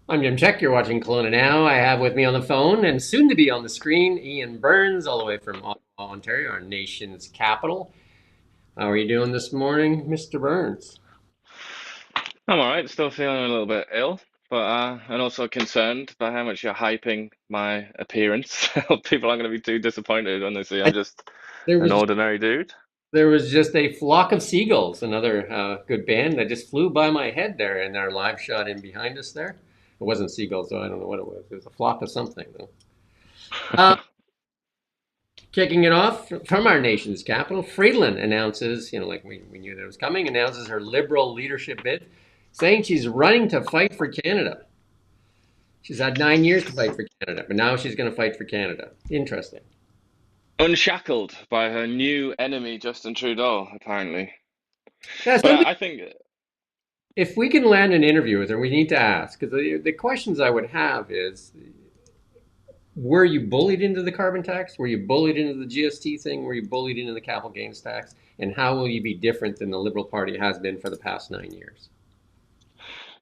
I'm Jim Check. You're watching Kelowna Now. I have with me on the phone and soon to be on the screen Ian Burns, all the way from Ottawa, Ontario, our nation's capital. How are you doing this morning, Mr. Burns? I'm all right, still feeling a little bit ill, but and also concerned by how much you're hyping my appearance. People aren't going to be too disappointed when they see I'm just There an was ordinary dude. there was just a flock of seagulls, another good band that just flew by my head there in our live shot in behind us there. It wasn't seagulls, though. I don't know what it was. It was a flock of something, though. Uh, Kicking it off from our nation's capital, Freeland announces, like we knew that was coming, announces her liberal leadership bid, saying she's running to fight for Canada. She's had 9 years to fight for Canada, but now she's going to fight for Canada. Interesting. Unshackled by her new enemy, Justin Trudeau, apparently. Yeah, But so I think, if we can land an interview with her, we need to ask, because the questions I would have is, were you bullied into the carbon tax? Were you bullied into the GST thing? Were you bullied into the capital gains tax? And how will you be different than the Liberal Party has been for the past 9 years?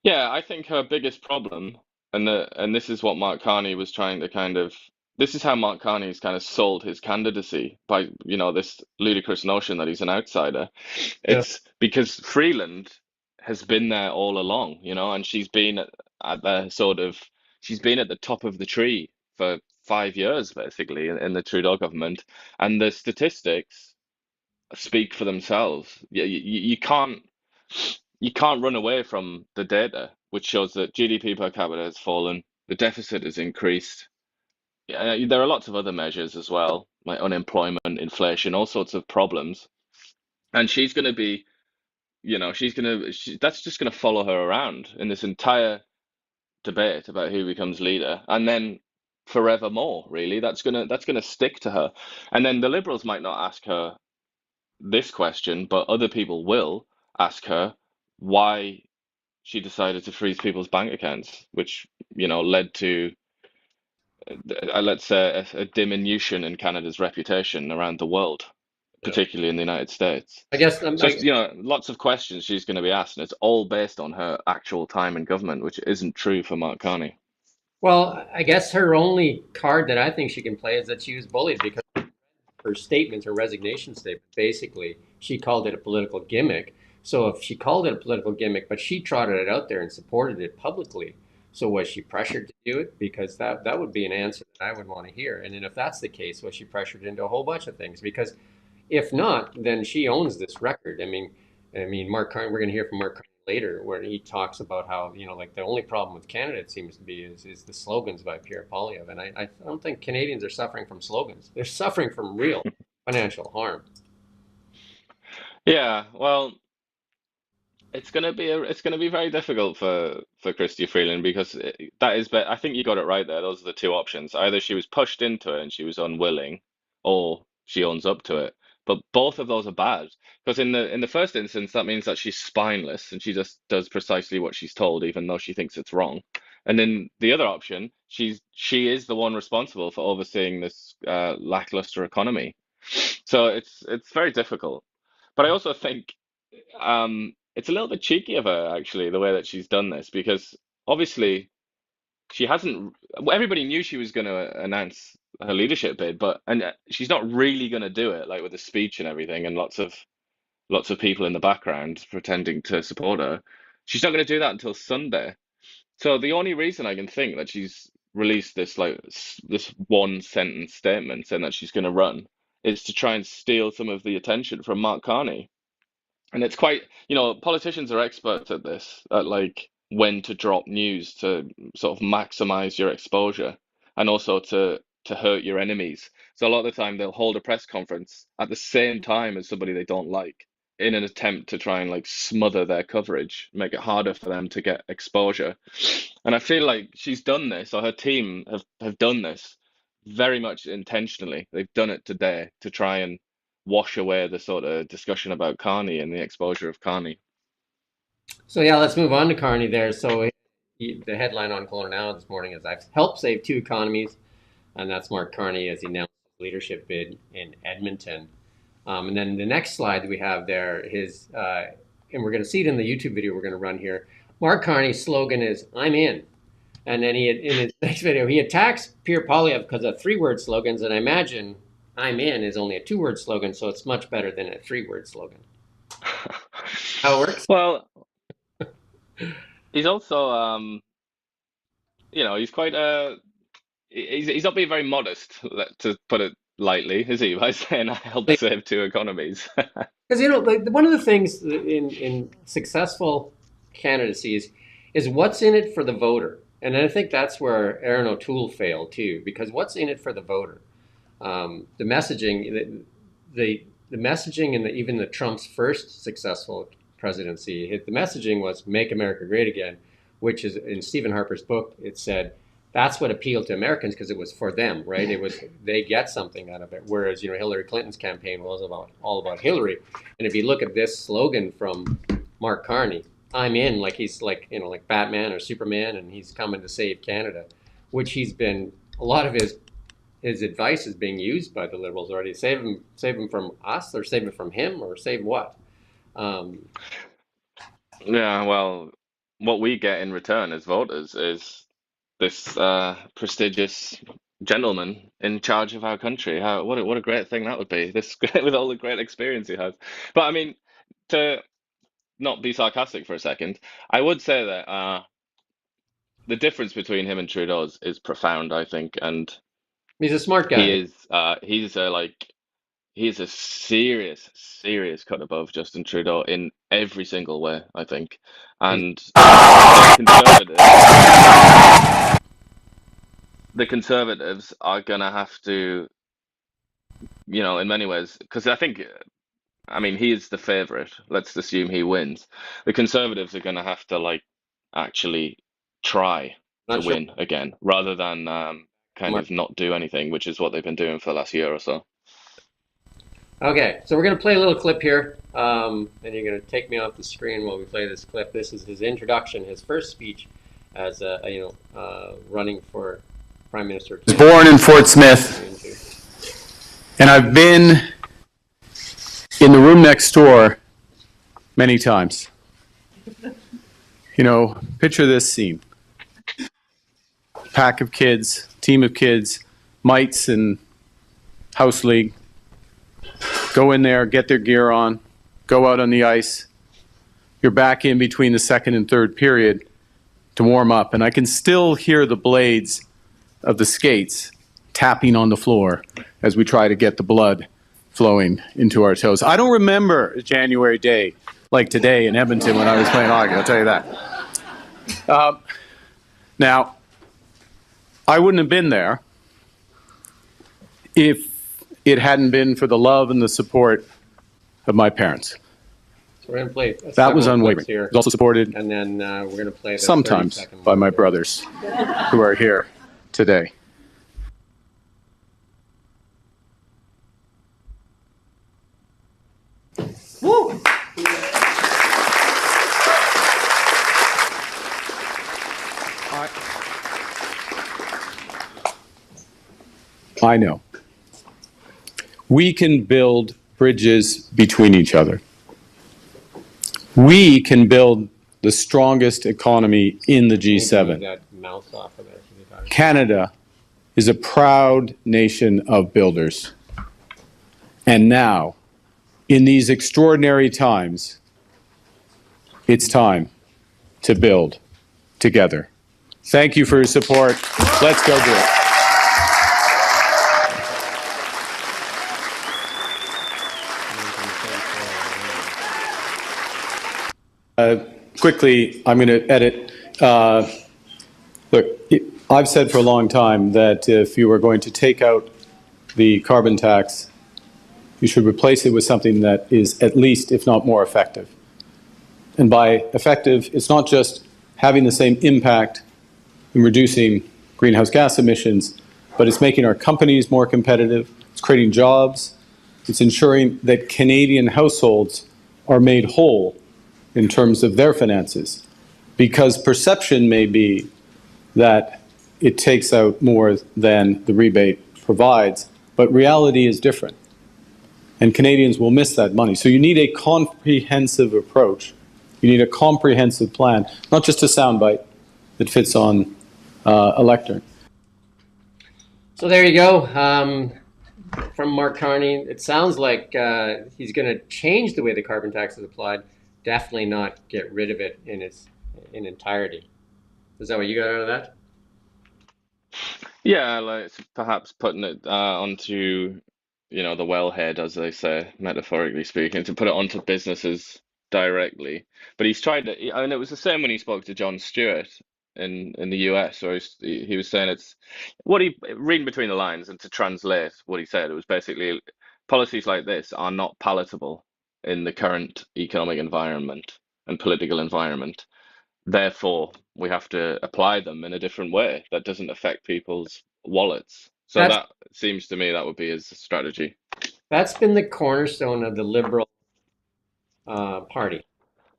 yeah, I think her biggest problem, and this is what Mark Carney was trying to this is how Mark Carney's kind of sold his candidacy by, this ludicrous notion that he's an outsider. Yeah. It's because Freeland has been there all along, and she's been at the she's been at the top of the tree for 5 years, basically, in the Trudeau government, and the statistics speak for themselves. You can't run away from the data, which shows that GDP per capita has fallen, the deficit has increased. Yeah, there are lots of other measures as well, like unemployment, inflation, all sorts of problems. And she's going to be, that's just going to follow her around in this entire debate about who becomes leader, and then forevermore, really. That's gonna stick to her. And then the Liberals might not ask her this question, but other people will ask her why she decided to freeze people's bank accounts, which, led to, let's say, a diminution in Canada's reputation around the world, Yeah. particularly in the United States. I guess So, lots of questions she's going to be asked, and it's all based on her actual time in government, which isn't true for Mark Carney. well, I guess her only card that I think she can play is that she was bullied because her statements, her resignation statement, basically, she called it a political gimmick. So if she called it a political gimmick, but she trotted it out there and supported it publicly, so was she pressured to do it? Because that would be an answer that I would want to hear. And then if that's the case, was she pressured into a whole bunch of things? Because if not, then she owns this record. I mean, Mark Carney. We're going to hear from Mark Carney later, where he talks about how like the only problem with Canada, it seems to be, is the slogans by Pierre Poilievre, and I don't think Canadians are suffering from slogans. They're suffering from real financial harm. Yeah, well, it's gonna be very difficult for Christy Freeland because I think you got it right there. Those are the two options. Either she was pushed into it and she was unwilling, or she owns up to it. But both of those are bad because in the first instance that means that she's spineless and she just does precisely what she's told, even though she thinks it's wrong. And then the other option, she is the one responsible for overseeing this lackluster economy. So it's very difficult. But I also think it's a little bit cheeky of her, actually, the way that she's done this, because obviously she hasn't. Everybody knew she was going to announce her leadership bid, but she's not really going to do it, like with a speech and everything, and lots of people in the background pretending to support her. She's not going to do that until Sunday. So the only reason I can think that she's released this one sentence statement saying that she's going to run is to try and steal some of the attention from Mark Carney. And it's quite, politicians are experts at this, at like when to drop news to sort of maximize your exposure and also to hurt your enemies. So a lot of the time they'll hold a press conference at the same time as somebody they don't like in an attempt to try and like smother their coverage, make it harder for them to get exposure. And I feel like she's done this, or her team have done this very much intentionally. They've done it today to try and wash away the sort of discussion about Carney and the exposure of Carney. So yeah, let's move on to Carney there. So the headline on Kelowna Now this morning is, "I've helped save two economies," and that's Mark Carney as he announced his leadership bid in Edmonton. And then the next slide we have there, and we're going to see it in the YouTube video we're going to run here. Mark Carney's slogan is, "I'm in." And then in his next video, he attacks Pierre Poilievre because of three-word slogans. And I imagine "I'm in" is only a two-word slogan, so it's much better than a three-word slogan. How it works? Well, he's also, he's quite he's not being very modest, to put it lightly, is he? By saying I helped save two economies. Because like one of the things in successful candidacies is what's in it for the voter, and I think that's where Aaron O'Toole failed too. Because what's in it for the voter? The messaging, the messaging, and even the Trump's first successful presidency, the messaging was "Make America Great Again," which is in Stephen Harper's book. It said that's what appealed to Americans because it was for them, right? It was they get something out of it. Whereas Hillary Clinton's campaign was all about Hillary. And if you look at this slogan from Mark Carney, "I'm in," like he's like like Batman or Superman, and he's coming to save Canada, which he's been a lot of his advice is being used by the Liberals already. Save him from us, or save it from him, or save what? Um, Yeah, well, what we get in return as voters is this prestigious gentleman in charge of our country. What a great thing that would be. This with all the great experience he has. But I mean, to not be sarcastic for a second, I would say that the difference between him and Trudeau is profound, I think, and he's a smart he guy. is he's a serious cut above Justin Trudeau in every single way, I think. He's And the conservatives are gonna have to, in many ways, because I mean, he is the favorite. Let's assume he wins. The conservatives are gonna have to actually try to not sure. win again, rather than kind of not do anything, which is what they've been doing for the last year or so. Okay, so we're going to play a little clip here, and you're going to take me off the screen while we play this clip. This is his introduction, his first speech as running for Prime Minister. I was born in Fort Smith, and I've been in the room next door many times. Picture this scene. Pack of kids, team of kids, mites and house league. Go in there, get their gear on, go out on the ice. You're back in between the second and third period to warm up, and I can still hear the blades of the skates tapping on the floor as we try to get the blood flowing into our toes. I don't remember a January day like today in Edmonton when I was playing hockey, I'll tell you that. Now, I wouldn't have been there if it hadn't been for the love and the support of my parents. So we're going to play. That was unwavering. It was also supported and then we're going to play sometimes by my brothers who are here today. Woo! I know. We can build bridges between each other. We can build the strongest economy in the G7. Canada is a proud nation of builders. And now, in these extraordinary times, it's time to build together. Thank you for your support. Let's go do it. Quickly, I'm going to edit. Look, I've said for a long time that if you were going to take out the carbon tax, you should replace it with something that is at least, if not more, effective. And by effective, it's not just having the same impact in reducing greenhouse gas emissions, but it's making our companies more competitive, it's creating jobs, it's ensuring that Canadian households are made whole in terms of their finances. Because perception may be that it takes out more than the rebate provides, but reality is different. And Canadians will miss that money. So you need a comprehensive approach. You need a comprehensive plan, not just a soundbite that fits on electorate. So there you go. From Mark Carney, it sounds like he's going to change the way the carbon tax is applied. Definitely not get rid of it in entirety. Is that what you got out of that? Yeah, like perhaps putting it onto, the wellhead, as they say, metaphorically speaking, to put it onto businesses directly. But he's tried to, and it was the same when he spoke to Jon Stewart in the US, where he was saying it's what he reading between the lines and to translate what he said, it was basically policies like this are not palatable in the current economic environment and political environment. Therefore, we have to apply them in a different way that doesn't affect people's wallets. So That's that seems to me that would be his strategy. that's been the cornerstone of the Liberal Party,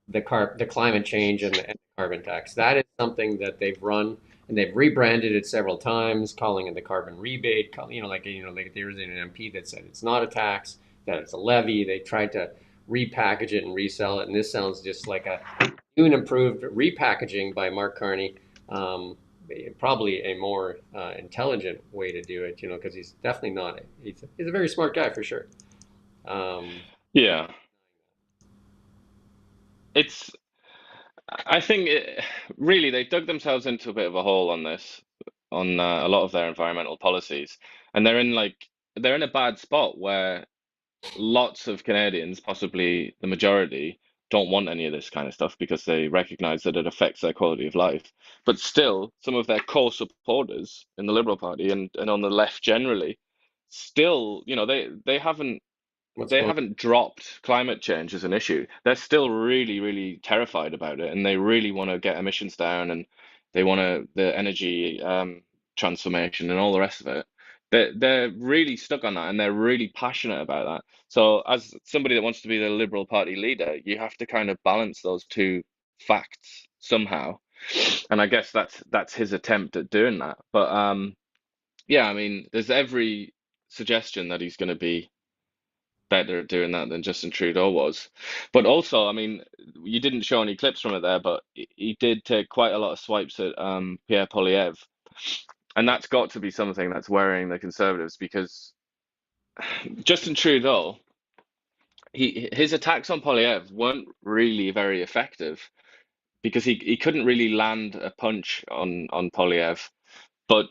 the climate change and the carbon tax. That is something that they've run and they've rebranded it several times, calling it the carbon rebate. Like there was an MP that said it's not a tax, that it's a levy. They tried to repackage it and resell it, and this sounds just like a new and improved repackaging by Mark Carney. Probably a more intelligent way to do it, because he's definitely not. He's a very smart guy for sure. Um, Yeah, it's. I think really they dug themselves into a bit of a hole on this, on a lot of their environmental policies, and they're in a bad spot where lots of Canadians, possibly the majority, don't want any of this kind of stuff because they recognize that it affects their quality of life. But still, some of their core supporters in the Liberal Party and on the left generally, still, what's they going haven't dropped climate change as an issue. They're still really, really terrified about it, and they really want to get emissions down, and they want the energy transformation and all the rest of it. They're really stuck on that, and they're really passionate about that. So, as somebody that wants to be the Liberal Party leader, you have to kind of balance those two facts somehow. And I guess that's his attempt at doing that. But yeah, I mean, there's every suggestion that he's going to be better at doing that than Justin Trudeau was. But also, I mean, you didn't show any clips from it there, but he did take quite a lot of swipes at Pierre Poilievre. And that's got to be something that's worrying the Conservatives because Justin Trudeau, his attacks on Poilievre weren't really very effective because he couldn't really land a punch on Poilievre. But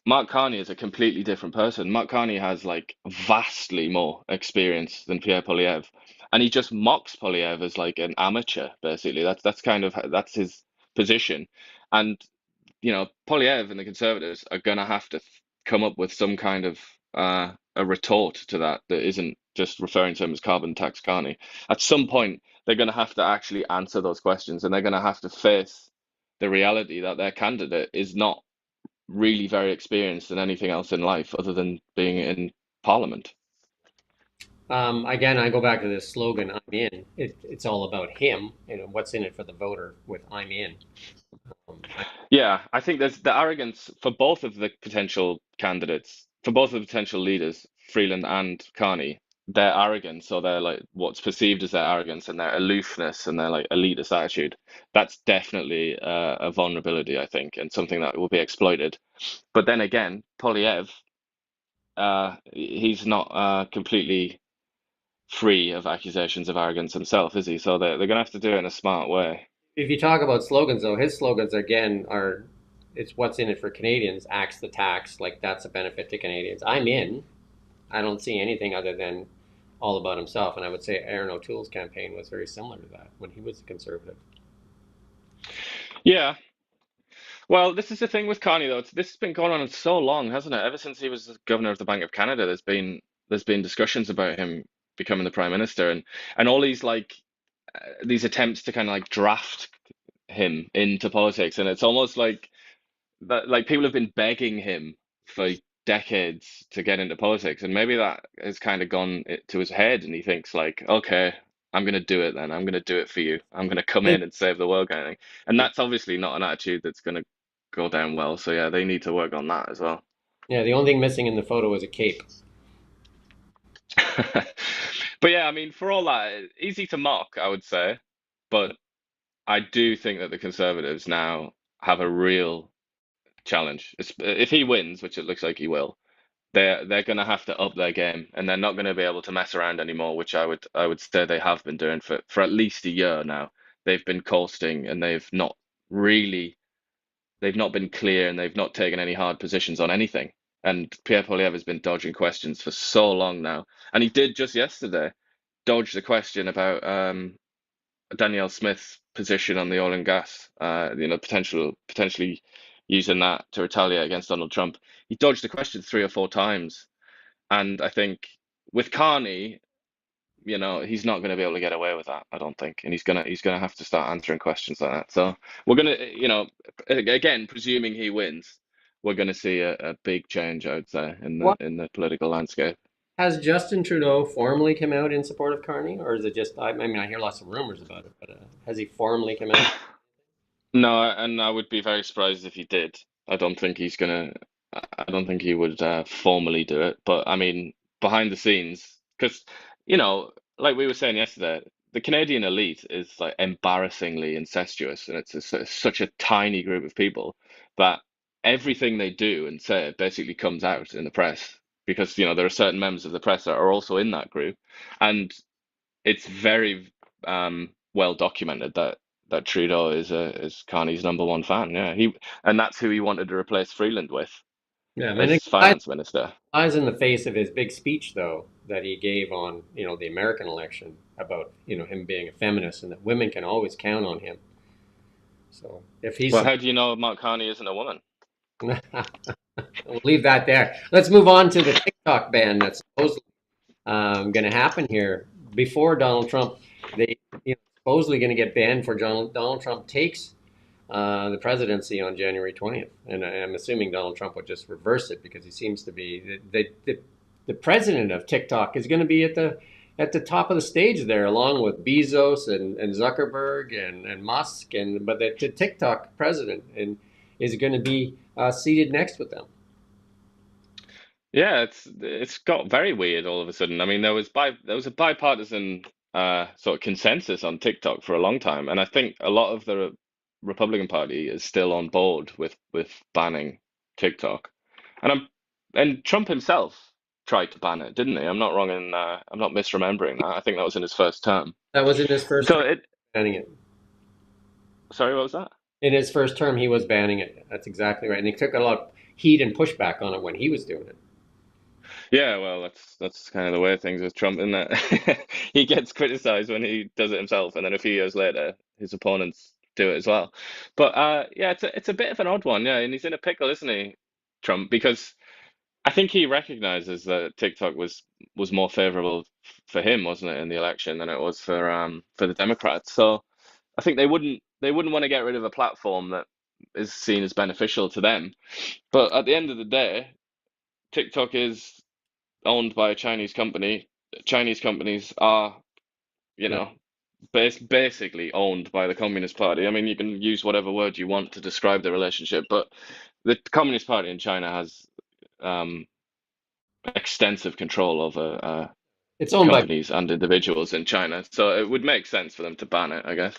Mark Carney is a completely different person. Mark Carney has like vastly more experience than Pierre Poilievre, and he just mocks Poilievre as like an amateur, basically. That's kind of that's his position. And Poilievre and the Conservatives are gonna have to come up with some kind of a retort to that isn't just referring to him as carbon tax Carney. At some point, they're gonna have to actually answer those questions, and they're gonna have to face the reality that their candidate is not really very experienced in anything else in life other than being in Parliament. Again, I go back to this slogan, I'm in. It's all about him and what's in it for the voter with I'm in. I, Yeah, I think there's the arrogance for both of the potential candidates, for both of the potential leaders, Freeland and Carney. Their arrogance, or their like what's perceived as their arrogance and their aloofness and their like elitist attitude, that's definitely a vulnerability, I think, and something that will be exploited. But then again, Polyev, he's not completely free of accusations of arrogance himself, is he? So they're gonna have to do it in a smart way. if you talk about slogans, though, his slogans again are it's what's in it for Canadians, axe the tax, like that's a benefit to Canadians. I'm in. I don't see anything other than all about himself. And I would say Aaron O'Toole's campaign was very similar to that when he was a conservative. Yeah. Well, this is the thing with Carney, though. This has been going on so long, hasn't it? Ever since he was the governor of the Bank of Canada, there's been discussions about him becoming the prime minister, and all these attempts to kind of like draft him into politics, and it's almost like that like people have been begging him for decades to get into politics, and maybe that has kind of gone to his head, and he thinks like, okay, I'm gonna do it then. I'm gonna do it for you. I'm gonna come I think, in and save the world kind of thing. And that's obviously not an attitude that's gonna go down well. So yeah, they need to work on that as well. yeah, the only thing missing in the photo was a cape. But yeah, I mean, for all that, easy to mock, I would say. But I do think that the Conservatives now have a real challenge. If he wins, which it looks like he will, they're going to have to up their game, and they're not going to be able to mess around anymore, which I would say they have been doing for at least a year now. They've been coasting, and really they've not been clear, and they've not taken any hard positions on anything. And Pierre Poilievre has been dodging questions for so long now, and he did just yesterday dodge the question about Danielle Smith's position on the oil and gas, potentially using that to retaliate against Donald Trump. He dodged the question 3 or 4 times, and I think with Carney, he's not going to be able to get away with that, I don't think, and he's gonna have to start answering questions like that. So we're gonna, again, presuming he wins, we're gonna see a big change, I would say, in the What in the political landscape. has Justin Trudeau formally come out in support of Carney, or is it just? I mean, I hear lots of rumors about it, but has he formally come out? No, and I would be very surprised if he did. I don't think he's gonna. I don't think he would formally do it. But I mean, behind the scenes, because like we were saying yesterday, the Canadian elite is like embarrassingly incestuous, and such a tiny group of people that everything they do and say basically comes out in the press because there are certain members of the press that are also in that group, and it's very well documented that Trudeau is Carney's number one fan. Yeah, and that's who he wanted to replace Freeland with Yeah, I mean, as it flies, finance minister. flies in the face of his big speech, though, that he gave on the American election about him being a feminist and that women can always count on him. So if he's Well, how do you know Mark Carney isn't a woman? we'll leave that there. Let's move on to the TikTok ban that's supposedly going to happen here before Donald Trump. They supposedly going to get banned for Donald Trump takes the presidency on January 20th, and I'm assuming Donald Trump would just reverse it because he seems to be the president of TikTok is going to be at the top of the stage there, along with Bezos and Zuckerberg and Musk, but the TikTok president is going to be seated next with them. Yeah, it's got very weird all of a sudden. I mean, there was a bipartisan sort of consensus on TikTok for a long time, and I think a lot of the Republican Party is still on board with banning TikTok. And Trump himself tried to ban it, didn't he? I'm not misremembering that. I think that was in his first term. That was in his first So term, it, banning it. sorry, what was that? In his first term, he was banning it. That's exactly right, and he took a lot of heat and pushback on it when he was doing it. Yeah, well, that's kind of the way of things with Trump, isn't it? He gets criticized when he does it himself, and then a few years later, his opponents do it as well. But yeah, it's a bit of an odd one, yeah, and he's in a pickle, isn't he, Trump? Because I think he recognizes that TikTok was more favorable for him, wasn't it, in the election than it was for the Democrats. So I think they wouldn't want to get rid of a platform that is seen as beneficial to them. But at the end of the day, TikTok is owned by a Chinese company. Chinese companies are, you Yeah. know, basically owned by the Communist Party. I mean, you can use whatever word you want to describe the relationship, but the Communist Party in China has um, extensive control over It's owned by companies and individuals in China. So it would make sense for them to ban it, I guess.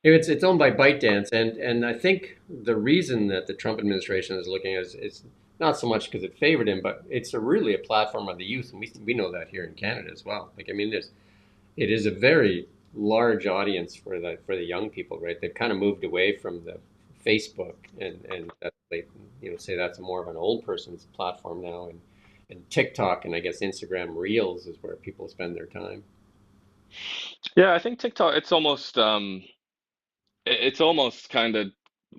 it's owned by ByteDance, and I think the reason that the Trump administration is looking at is not so much because it favored him, but it's really a platform of the youth, and we know that here in Canada as well. Like I mean, it is a very large audience for the young people, right? They've kind of moved away from the Facebook, and that they say that's more of an old person's platform now, and TikTok and I guess Instagram Reels is where people spend their time. Yeah, I think TikTok, it's almost kind of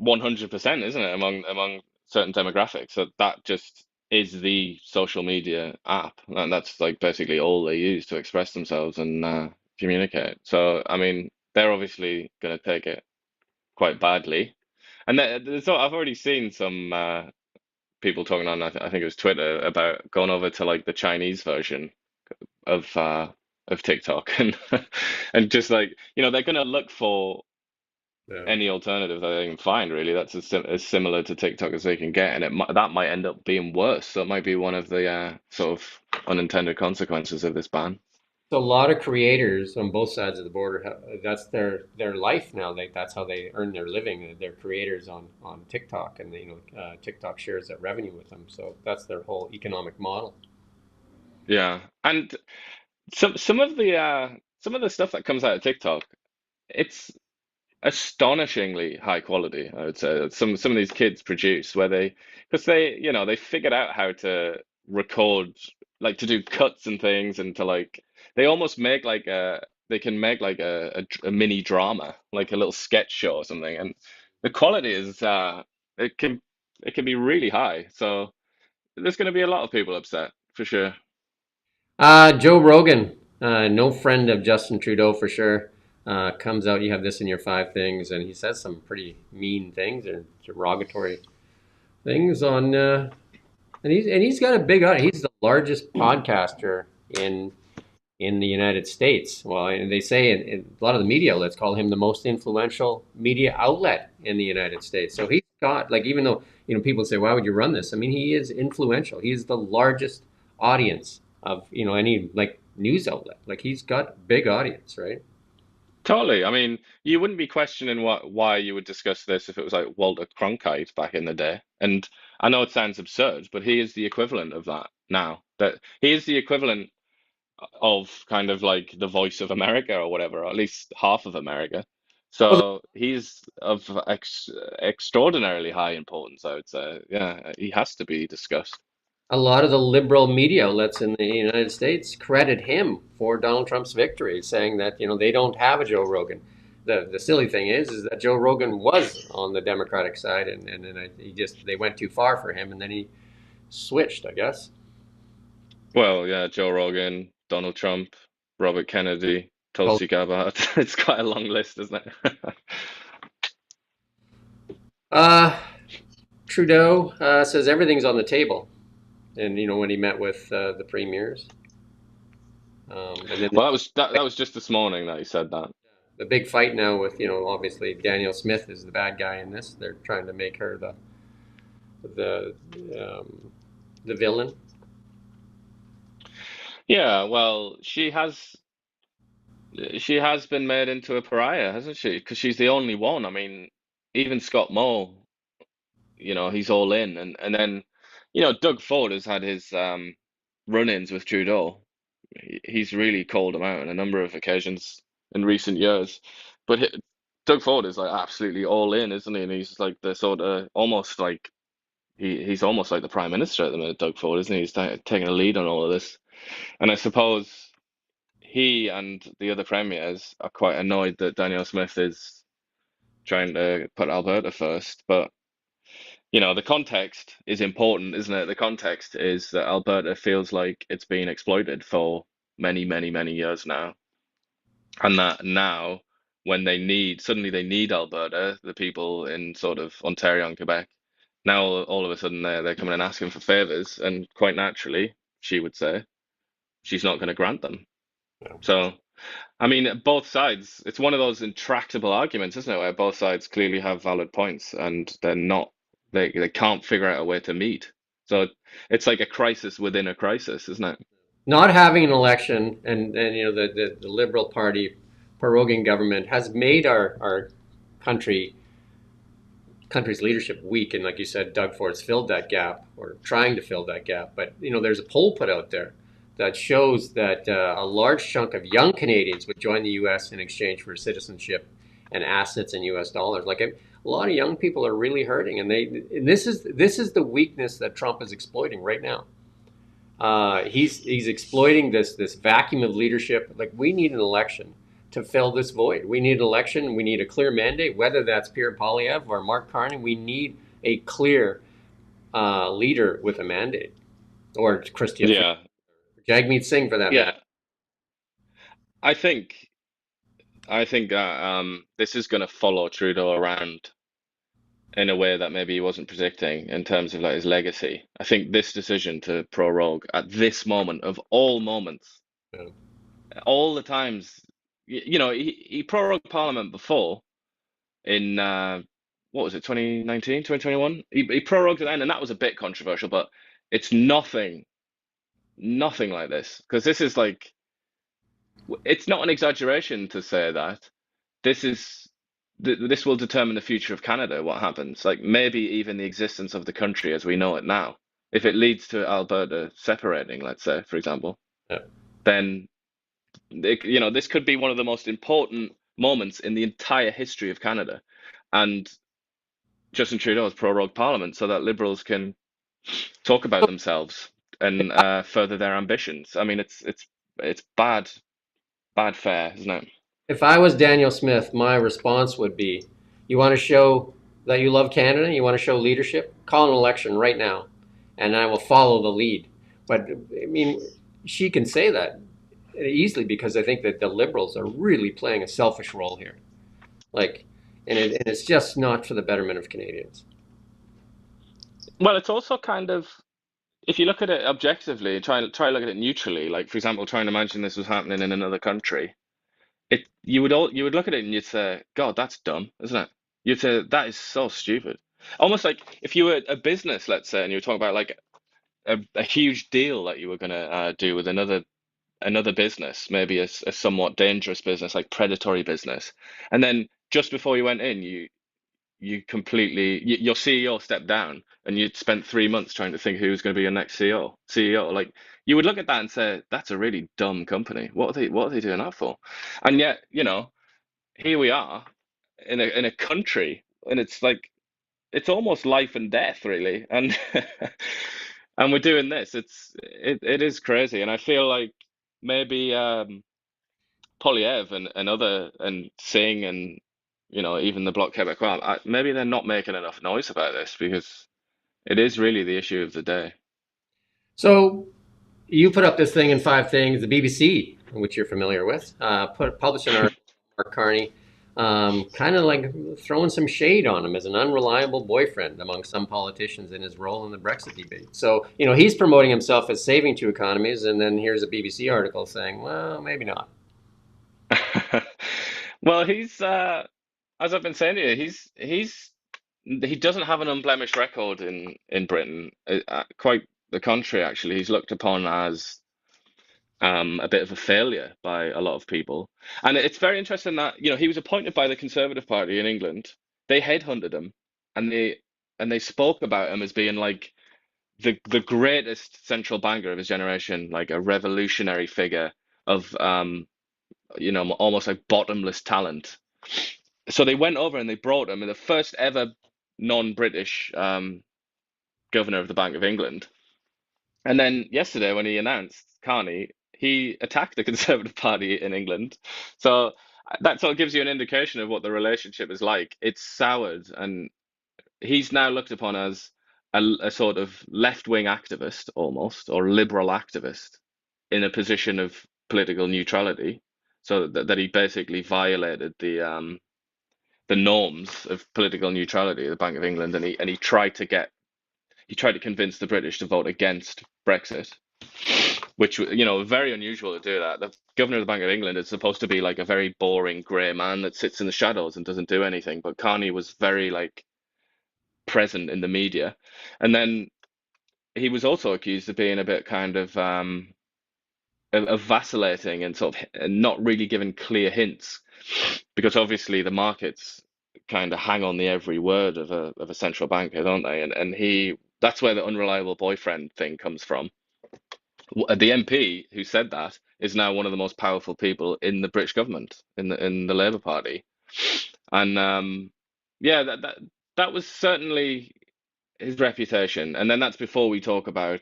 100%, isn't it, among certain demographics? So that just is the social media app, and that's like basically all they use to express themselves and communicate. So, I mean, they're obviously going to take it quite badly. And so I've already seen some people talking on, I think it was Twitter, about going over to like the Chinese version of uh, of TikTok and and just like they're going to look for Yeah. any alternative that they can find, really, that's as similar to TikTok as they can get, and that might end up being worse. So it might be one of the sort of unintended consequences of this ban. So a lot of creators on both sides of the border, that's their life now. That's how they earn their living. They're creators on TikTok, and TikTok shares that revenue with them. So that's their whole economic model. Yeah. And some of the stuff that comes out of TikTok, it's astonishingly high quality, I would say. Some of these kids produce where because they figured out how to record, like to do cuts and things, and to like they almost make like they can make like a mini drama, like a little sketch show or something, and the quality is it can it can be really high. So there's going to be a lot of people upset for sure. Joe Rogan, no friend of Justin Trudeau for sure, comes out. You have this in your five things, and he says some pretty mean things or derogatory things on. And he's got a big audience. He's the largest podcaster in the United States. Well, and they say in a lot of the media outlets call him the most influential media outlet in the United States. So he's got like even though people say why would you run this? I mean he is influential. He's the largest audience of any like news outlet. Like he's got big audience, right? Totally. I mean, you wouldn't be questioning why you would discuss this if it was like Walter Cronkite back in the day. And I know it sounds absurd, but he is the equivalent of that now. That he is the equivalent of kind of like the voice of America or whatever, or at least half of America. Well, So he's of extraordinarily high importance, I would say. Yeah, he has to be discussed. a lot of the liberal media outlets in the United States credit him for Donald Trump's victory, saying that they don't have a Joe Rogan. The silly thing is that Joe Rogan was on the Democratic side, and then they went too far for him, and then he switched, I guess. Well, yeah, Joe Rogan, Donald Trump, Robert Kennedy, Well, Tulsi Gabbard. It's quite a long list, isn't it? uh, Trudeau says everything's on the table, and when he met with the premiers, and then Well, that was just this morning that he said that. the big fight now with obviously Daniel Smith is the bad guy in this. They're trying to make her the um, the villain. Yeah, well, she has been made into a pariah, hasn't she? Because she's the only one. I mean, even Scott Moe, he's all in, and then, Doug Ford has had his run-ins with Trudeau. He's really called him out on a number of occasions in recent years, but Doug Ford is like absolutely all in, isn't he? And he's like the sort of almost like he's almost like the prime minister at the minute, Doug Ford, isn't he? He's taking a lead on all of this. And I suppose he and the other premiers are quite annoyed that Daniel Smith is trying to put Alberta first. But, the context is important, isn't it? The context is that Alberta feels like it's been exploited for many, many, many years now. And that now, when suddenly they need Alberta, the people in sort of Ontario and Quebec, now all of a sudden they're coming and asking for favors. And quite naturally, she would say, she's not going to grant them. So, I mean, both sides, it's one of those intractable arguments, isn't it, where both sides clearly have valid points and they can't figure out a way to meet. So it's like a crisis within a crisis, isn't it? Not having an election, and the Liberal Party proroguing government has made our country country's leadership weak. And like you said, Doug Ford's filled that gap or trying to fill that gap. But there's a poll put out there that shows that a large chunk of young Canadians would join the U.S. in exchange for citizenship and assets in U.S. dollars. Like a lot of young people are really hurting, and this is the weakness that Trump is exploiting right now. He's exploiting this vacuum of leadership. Like we need an election to fill this void. We need an election. We need a clear mandate, whether that's Pierre Poilievre or Mark Carney. We need a clear leader with a mandate, or Christia Yeah, Jagmeet Singh for that matter. yeah. I think this is going to follow Trudeau around in a way that maybe he wasn't predicting in terms of like his legacy. I think this decision to prorogue at this moment of all moments, Yeah. all the times, he prorogued Parliament before in what was it, 2019, 2021? He prorogued it then, and that was a bit controversial, but it's nothing like this because this is like it's not an exaggeration to say that this is this will determine the future of Canada, what happens. Like maybe even the existence of the country as we know it now. If it leads to Alberta separating, let's say, for example, Yeah. then this could be one of the most important moments in the entire history of Canada. And Justin Trudeau is prorogue Parliament so that Liberals can talk about themselves and further their ambitions. I mean, it's bad fare, isn't it? If I was Daniel Smith, my response would be, you want to show that you love Canada, you want to show leadership, call an election right now, and I will follow the lead. But I mean, she can say that easily because I think that the Liberals are really playing a selfish role here. Like, and it's just not for the betterment of Canadians. Well, it's also kind of if you look at it objectively, try to look at it neutrally. Like for example, trying to imagine this was happening in another country. You would look at it and you'd say, God, that's dumb, isn't it? You'd say that is so stupid. Almost like if you were a business, let's say, and you were talking about like a huge deal that you were going to do with another business, maybe a somewhat dangerous business, like predatory business, and then just before you went in, your CEO stepped down, and you'd spent 3 months trying to think who's going to be your next CEO. Like you would look at that and say, that's a really dumb company. What are they doing that for? And yet, here we are in a country, and it's like it's almost life and death, really. And and we're doing this. It is crazy, and I feel like maybe Polyev and other and Singh and even the Bloc Québécois, maybe they're not making enough noise about this because it is really the issue of the day. So you put up this thing in 5 things. The BBC, which you're familiar with, published an article, Mark Carney, kind of like throwing some shade on him as an unreliable boyfriend among some politicians in his role in the Brexit debate. So, he's promoting himself as saving 2 economies, and then here's a BBC article saying, well, maybe not. Well, he's as I've been saying to you, he doesn't have an unblemished record in Britain. Quite the contrary, actually. He's looked upon as a bit of a failure by a lot of people. And it's very interesting that, he was appointed by the Conservative Party in England. They headhunted him and they spoke about him as being like the greatest central banker of his generation, like a revolutionary figure of almost like bottomless talent. So they went over and they brought him, and the first ever non-British governor of the Bank of England. And then yesterday, when he announced Carney, he attacked the Conservative Party in England. So that sort of gives you an indication of what the relationship is like. It's soured, and he's now looked upon as a sort of left-wing activist almost, or liberal activist in a position of political neutrality. So that he basically violated the norms of political neutrality of the Bank of England, and he tried to convince the British to vote against Brexit, which very unusual to do that. The governor of the Bank of England is supposed to be like a very boring grey man that sits in the shadows and doesn't do anything, but Carney was very like present in the media, and then he was also accused of being a bit kind of vacillating and sort of not really giving clear hints, because obviously the markets kind of hang on the every word of a central banker, don't they? And that's where the unreliable boyfriend thing comes from. The MP who said that is now one of the most powerful people in the British government, in the Labour Party, and yeah, that was certainly his reputation. And then that's before we talk about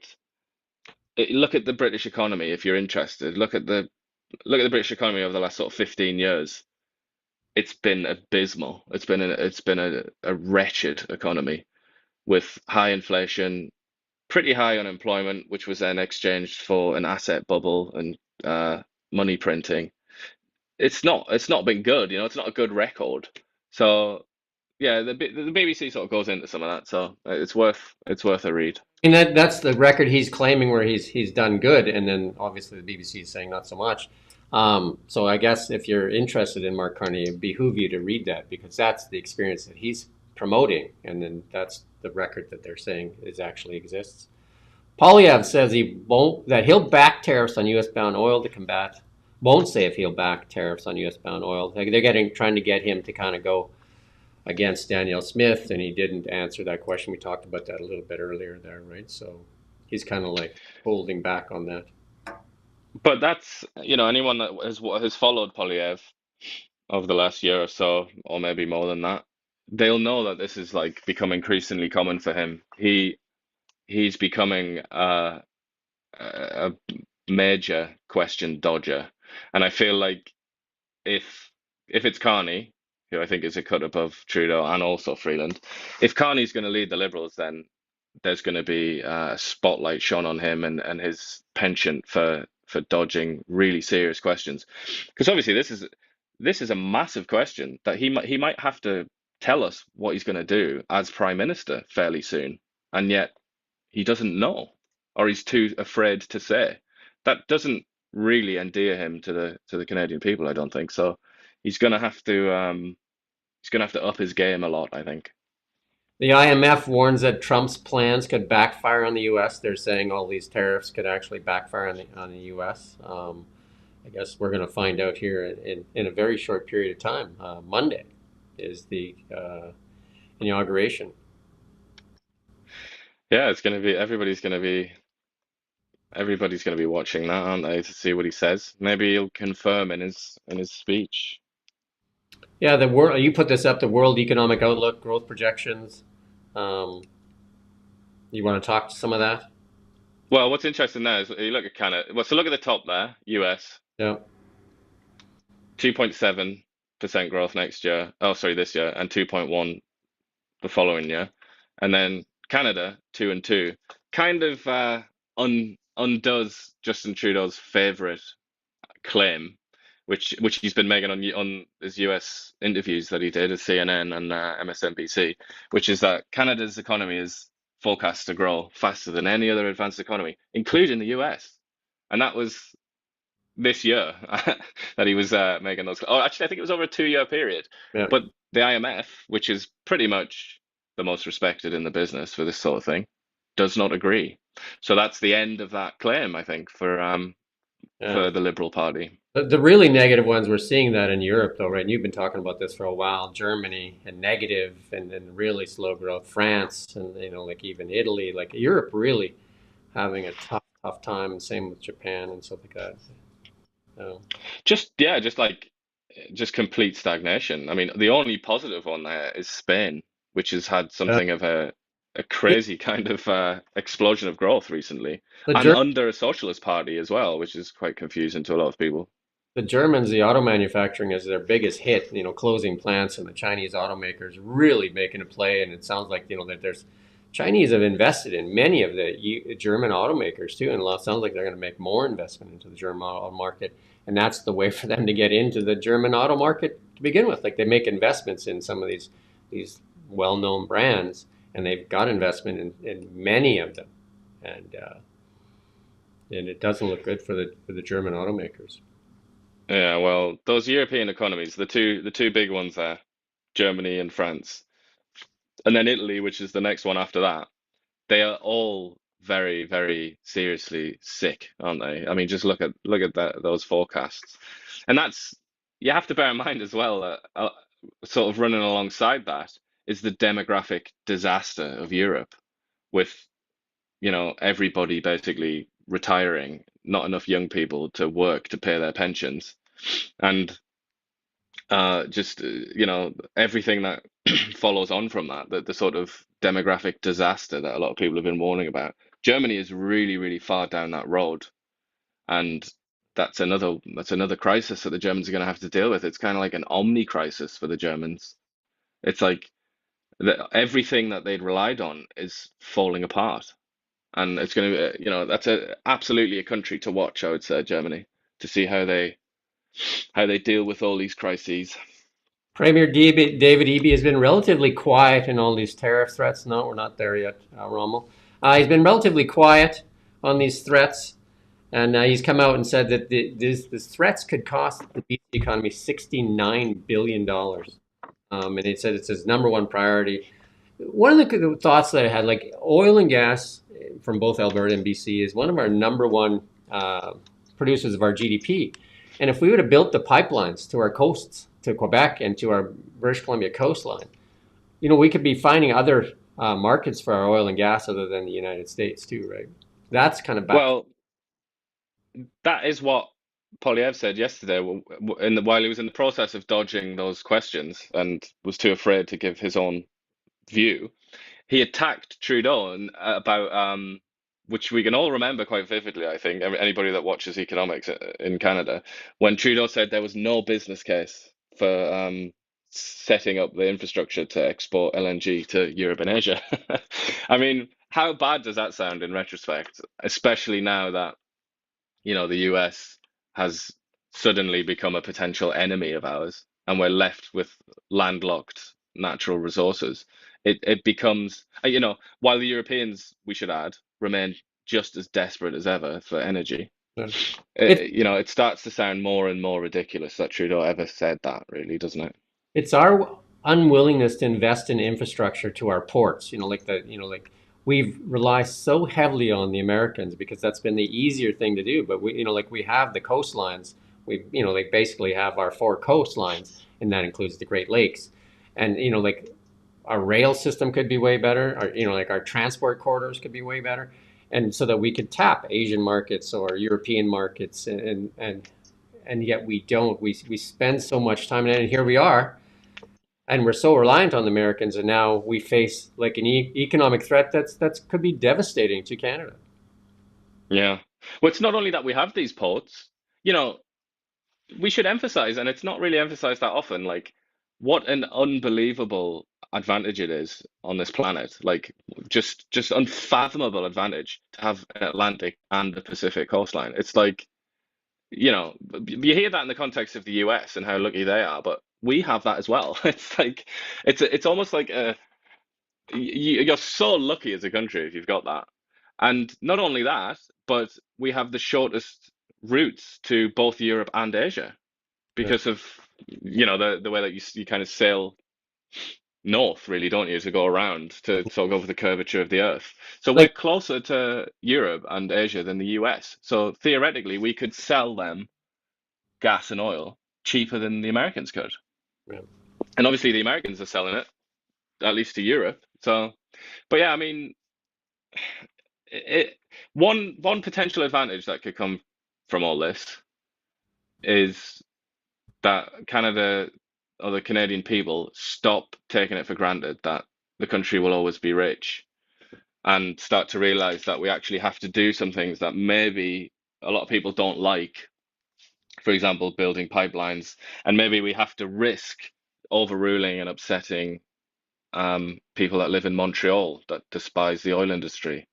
look at the British economy if you're interested. Look at the British economy over the last sort of 15 years. It's been abysmal. It's been a wretched economy with high inflation, pretty high unemployment, which was then exchanged for an asset bubble and money printing. It's not been good, it's not a good record. So yeah, the BBC sort of goes into some of that, so it's worth a read. And that's the record he's claiming where he's done good, and then obviously the BBC is saying not so much. So I guess if you're interested in Mark Carney, it behoove you to read that because that's the experience that he's promoting, and then that's the record that they're saying is actually exists. Polyev says he'll back tariffs on U.S. bound oil to combat won't say if he'll back tariffs on U.S. bound oil. They're trying to get him to kind of go against Danielle Smith, and he didn't answer that question. We talked about that a little bit earlier there, right? So he's kind of like holding back on that. But that's, anyone that has followed Polyev over the last year or so, or maybe more than that, they'll know that this is like become increasingly common for him. He's becoming a major question dodger, and I feel like if it's Carney, who I think is a cut above Trudeau, and also Freeland, if Carney's going to lead the Liberals, then there's going to be a spotlight shone on him and his penchant for dodging really serious questions. Because obviously this is a massive question that he might have to tell us what he's going to do as Prime Minister fairly soon, and yet he doesn't know, or he's too afraid to say. That doesn't really endear him to the Canadian people, I don't think. So he's gonna have to up his game a lot, I think. The IMF warns that Trump's plans could backfire on the U.S. They're saying all these tariffs could actually backfire on the U.S. I guess we're going to find out here in a very short period of time. Monday is the inauguration. Yeah, it's gonna be everybody's gonna be watching that, aren't they, to see what he says. Maybe he'll confirm in his speech. Yeah, the world. You put this up. The World Economic Outlook growth projections. Um, you want to talk to some of that? Well, what's interesting now is you look at Canada. Well, so look at the top there, US, Yeah. 2.7% growth next year. Oh, sorry, this year, and 2.1 the following year, and then Canada 2 and 2, kind of undoes Justin Trudeau's favorite claim, which he's been making on his US interviews that he did at CNN and MSNBC, which is that Canada's economy is forecast to grow faster than any other advanced economy, including the US, and that was this year that he was making those. Oh, actually, I think it was over a 2 year period. Yeah. But the IMF, which is pretty much the most respected in the business for this sort of thing, does not agree. So that's the end of that claim, I think, for Yeah. the Liberal Party. The really negative ones, we're seeing that in Europe, though, right? And you've been talking about this for a while. Germany and negative, and then really slow growth. France, and like even Italy, like Europe, really having a tough time. And same with Japan and stuff like that. Just complete stagnation. I mean, the only positive one there is Spain, which has had Uh, something of a crazy kind of explosion of growth recently, the and Ger- under a socialist party as well, which is quite confusing to a lot of people. the Germans, the auto manufacturing is their biggest hit. Closing plants, and the Chinese automakers really making a play. And it sounds like that there's Chinese have invested in many of the German automakers too, and it sounds like they're going to make more investment into the German auto market. And that's the way for them to get into the German auto market to begin with. Like they make investments in some of these well-known brands, and they've got investment in many of them, and it doesn't look good for the German automakers. Yeah, well, those European economies, the two big ones there, Germany and France, and then Italy, which is the next one after that, they are all very, very seriously sick, aren't they? I mean, just look at those forecasts, and that's you have to bear in mind as well that sort of running alongside that is the demographic disaster of Europe, with everybody basically retiring, not enough young people to work to pay their pensions, and just everything that follows on from that, the sort of demographic disaster that a lot of people have been warning about. Germany is really, really far down that road, and that's another crisis that the Germans are going to have to deal with. It's kind of like an omni crisis for the Germans. It's like everything that they'd relied on is falling apart, and it's going to be, that's absolutely a country to watch, I would say, Germany, to see how they deal with all these crises. Premier David Eby has been relatively quiet in all these tariff threats. No, we're not there yet, Rommel. He's been relatively quiet on these threats, and he's come out and said that these threats could cost the BC economy $69 billion. And he said it's his number one priority. One of the thoughts that I had, like oil and gas from both Alberta and BC, is one of our number one producers of our GDP. And if we would have built the pipelines to our coasts, to Quebec and to our British Columbia coastline, we could be finding other markets for our oil and gas other than the United States too, right? That's kind of back. Well, that is what Polyev said yesterday while he was in the process of dodging those questions and was too afraid to give his own view. He attacked Trudeau about which we can all remember quite vividly, I think, anybody that watches economics in Canada, when Trudeau said there was no business case for setting up the infrastructure to export LNG to Europe and Asia. I mean, how bad does that sound in retrospect, especially now that the US has suddenly become a potential enemy of ours, and we're left with landlocked natural resources. It becomes, while the Europeans, we should add, remain just as desperate as ever for energy. It's It starts to sound more and more ridiculous that Trudeau ever said that, really, doesn't it? it's our unwillingness to invest in infrastructure to our ports. Like we've relied so heavily on the Americans because that's been the easier thing to do. But like we have the coastlines. We, like basically have our four coastlines, and that includes the Great Lakes. And like our rail system could be way better. Our, like our transport corridors could be way better, and so that we could tap Asian markets or European markets, and yet we don't. We spend so much time, and here we are, and we're so reliant on the Americans, and now we face like an economic threat that's could be devastating to Canada. Yeah. Well, it's not only that we have these ports, you know, we should emphasize, and it's not really emphasized that often, like what an unbelievable advantage it is on this planet. Like just unfathomable advantage to have an Atlantic and a Pacific coastline. It's like, you hear that in the context of the US and how lucky they are, but we have that as well. It's like it's almost like you're so lucky as a country if you've got that. And not only that, but we have the shortest routes to both Europe and Asia Yeah. because of the way that you kind of sail north, really, don't you, to go around to sort of go over the curvature of the Earth. So we're Like closer to Europe and Asia than the US. So theoretically, we could sell them gas and oil cheaper than the Americans could. yeah. And obviously, the Americans are selling it at least to Europe. So, but yeah, I mean, one potential advantage that could come from all this is that Canada or the Canadian people stop taking it for granted that the country will always be rich and start to realize that we actually have to do some things that maybe a lot of people don't like. For example, building pipelines, and maybe we have to risk overruling and upsetting people that live in Montreal that despise the oil industry.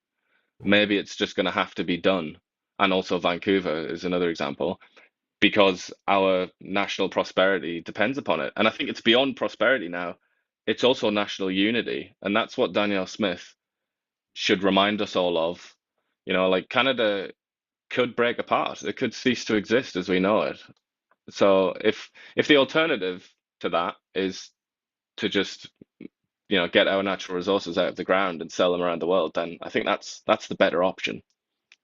Maybe it's just going to have to be done. And also Vancouver is another example because our national prosperity depends upon it. And I think it's beyond prosperity now. It's also national unity. And that's what Danielle Smith should remind us all of. Like Canada could break apart. It could cease to exist as we know it. So if the alternative to that is to just, get our natural resources out of the ground and sell them around the world, then I think that's the better option.